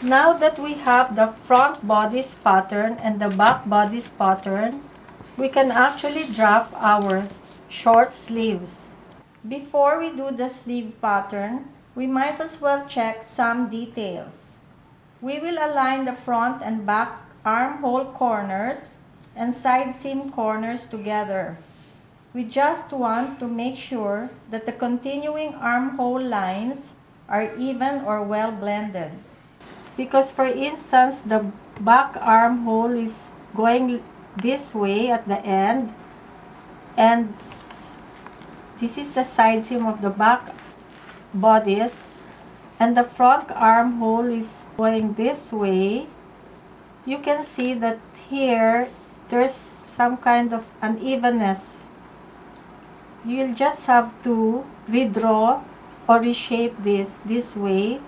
Now that we have the front bodice pattern and the back bodice pattern, we can actually draft our short sleeves. Before we do the sleeve pattern, we might as well check some details. We will align the front and back armhole corners and side seam corners together. We just want to make sure that the continuing armhole lines are even or well blended. Because for instance, the back armhole is going this way at the end, and this is the side seam of the back bodice, and the front armhole is going this way. You can see that here there's some kind of unevenness. You'll just have to redraw or reshape this way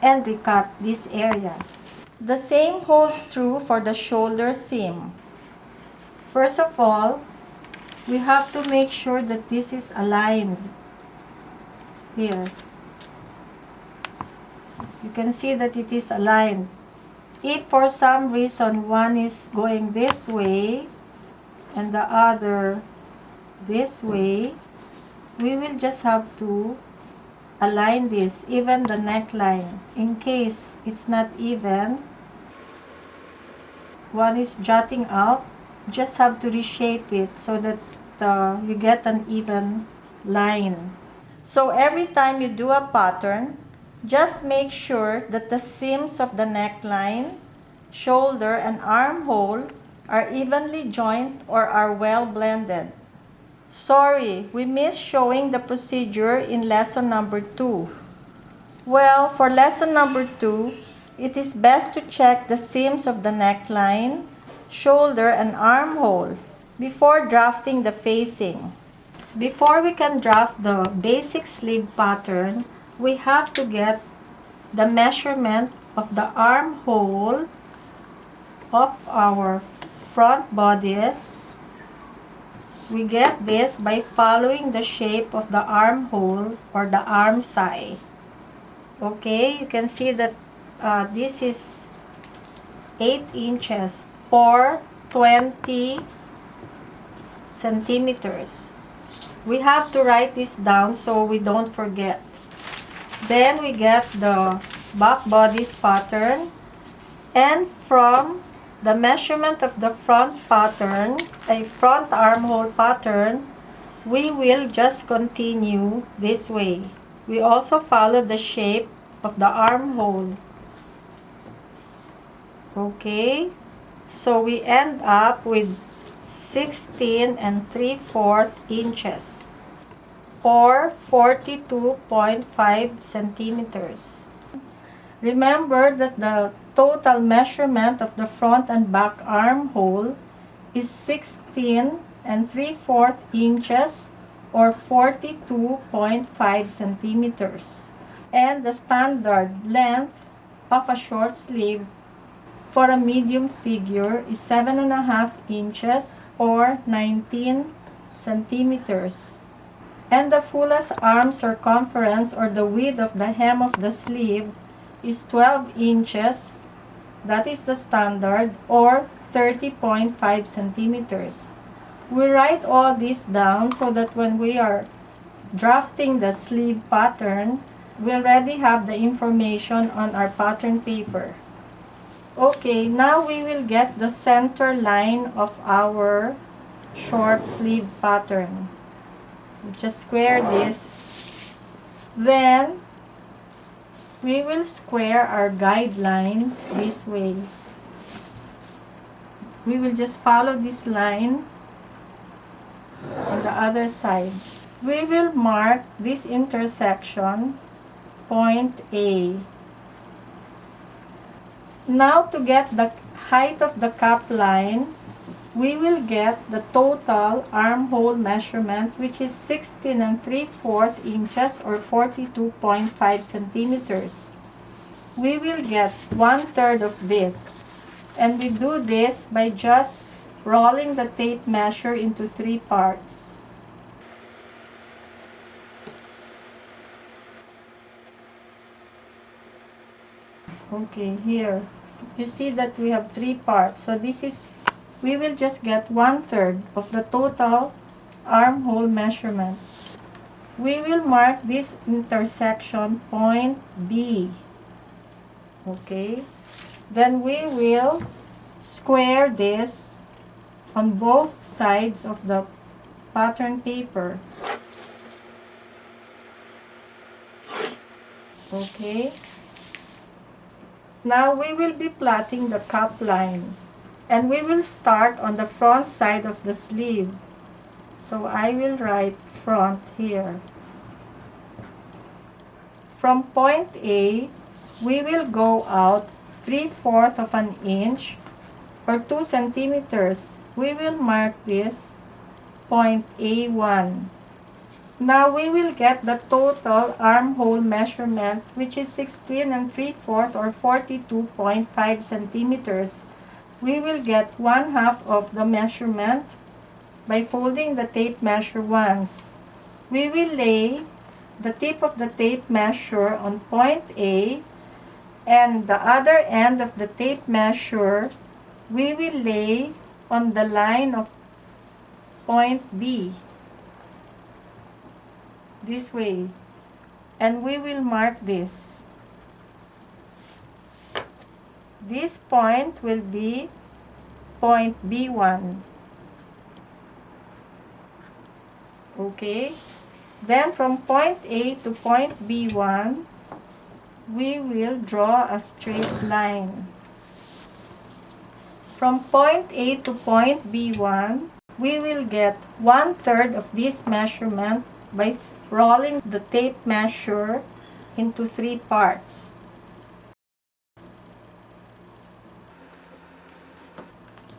and recut this area. The same holds true for the shoulder seam. First of all, we have to make sure that this is aligned here. You can see that it is aligned. If for some reason one is going this way and the other this way, we will just have to align this, even the neckline. In case it's not even, one is jutting out, just have to reshape it so that you get an even line. So every time you do a pattern, just make sure that the seams of the neckline, shoulder, and armhole are evenly joined or are well blended. Sorry, we missed showing the procedure in lesson number 2. Well, for lesson number 2, it is best to check the seams of the neckline, shoulder, and armhole before drafting the facing. Before we can draft the basic sleeve pattern, we have to get the measurement of the armhole of our front bodice. We get this by following the shape of the armhole or the arm side. Okay, you can see that this is 8 inches or 20 centimeters. We have to write this down so we don't forget. Then we get the back bodice pattern, and from the measurement of the front pattern, a front armhole pattern, we will just continue this way. We also follow the shape of the armhole. Okay, so we end up with 16 3/4 inches or 42.5 centimeters. Remember that the total measurement of the front and back armhole is 16 3/4 inches or 42.5 centimeters. And the standard length of a short sleeve for a medium figure is 7.5 inches or 19 centimeters. And the fullest arm circumference or the width of the hem of the sleeve is 12 inches. That is the standard, or 30.5 centimeters. We write all this down so that when we are drafting the sleeve pattern, we already have the information on our pattern paper. Okay, now we will get the center line of our short sleeve pattern. We just square this. Then, we will square our guideline this way. We will just follow this line on the other side. We will mark this intersection, point A. Now to get the height of the cap line, we will get the total armhole measurement, which is 16 3/4 inches or 42.5 centimeters. We will get 1/3 of this. And we do this by just rolling the tape measure into 3 parts. Okay, here. You see that we have 3 parts. So this is, we will just get 1/3 of the total armhole measurement. We will mark this intersection point B. Okay. Then we will square this on both sides of the pattern paper. Okay. Now we will be plotting the cup line. And we will start on the front side of the sleeve. So I will write front here. From point A, we will go out 3/4 of an inch or 2 centimeters. We will mark this point A1. Now we will get the total armhole measurement, which is 16 3/4 or 42.5 centimeters. We will get 1/2 of the measurement by folding the tape measure once. We will lay the tip of the tape measure on point A, and the other end of the tape measure we will lay on the line of point B, this way, and we will mark this. This point will be point B1. Okay, then from point A to point B1, we will draw a straight line. From point A to point B1, we will get 1/3 of this measurement by rolling the tape measure into 3 parts.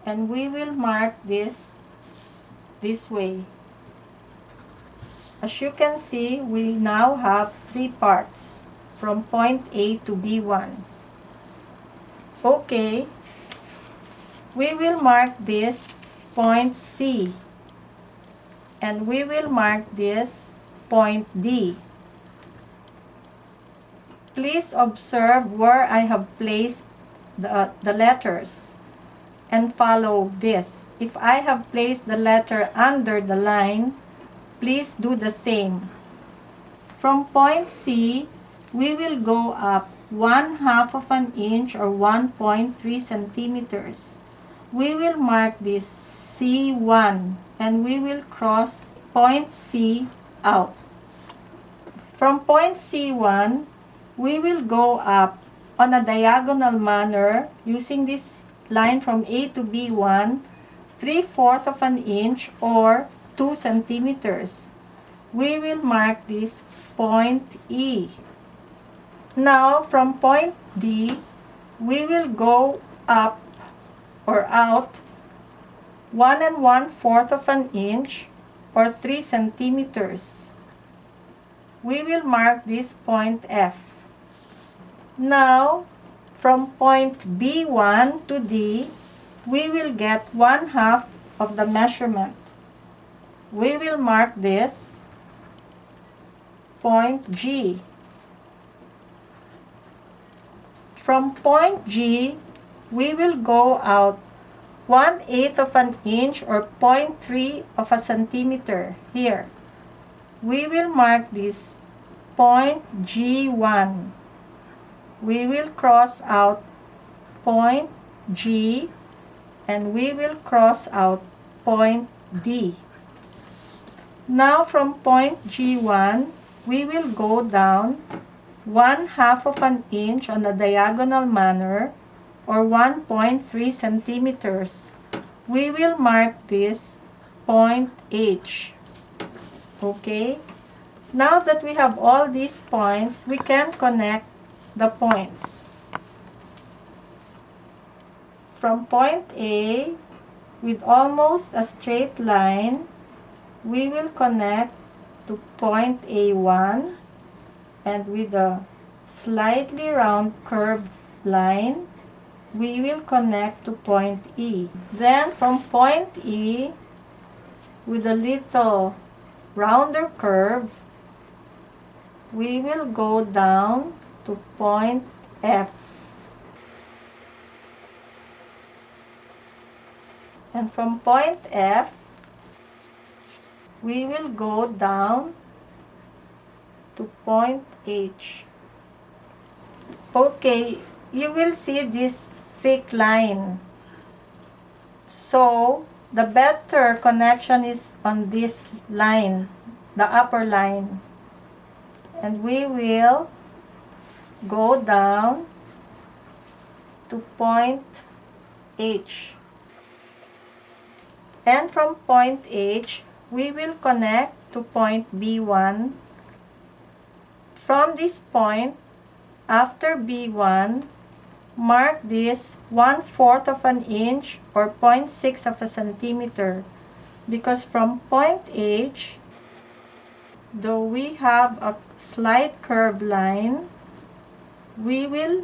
And we will mark this way. As you can see, we now have 3 parts from point A to B1. Okay, we will mark this point C, and we will mark this point D. Please observe where I have placed the letters and follow this. If I have placed the letter under the line, please do the same. From point C, we will go up 1/2 of an inch or 1.3 centimeters. We will mark this C1, and we will cross point C out. From point C1, we will go up on a diagonal manner using this line from A to B1, 3/4 of an inch or 2 centimeters. We will mark this point E. Now, from point D, we will go up or out 1 1/4 of an inch or 3 centimeters. We will mark this point F. Now, from point B1 to D, we will get 1/2 of the measurement. We will mark this point G. From point G, we will go out 1/8 of an inch or 0.3 of a centimeter here. We will mark this point G1. We will cross out point G, and we will cross out point D. Now from point G1, we will go down 1/2 of an inch on a diagonal manner or 1.3 centimeters. We will mark this point H. Okay? Now that we have all these points, we can connect the points. From point A, with almost a straight line, we will connect to point A1, and with a slightly round curved line, we will connect to point E. Then from point E, with a little rounder curve, we will go down to point F. And from point F, we will go down to point H. Okay, you will see this thick line. So, the better connection is on this line, the upper line. And we will go down to point H. And from point H, we will connect to point B1. From this point, after B1, mark this 1/4 of an inch or 0.6 of a centimeter, because from point H, though we have a slight curved line, we will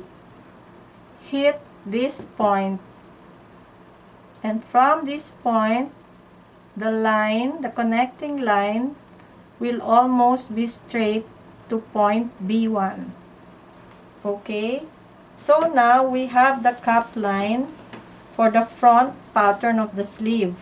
hit this point. And from this point, the line, the connecting line, will almost be straight to point B1. Okay? So now we have the cap line for the front pattern of the sleeve.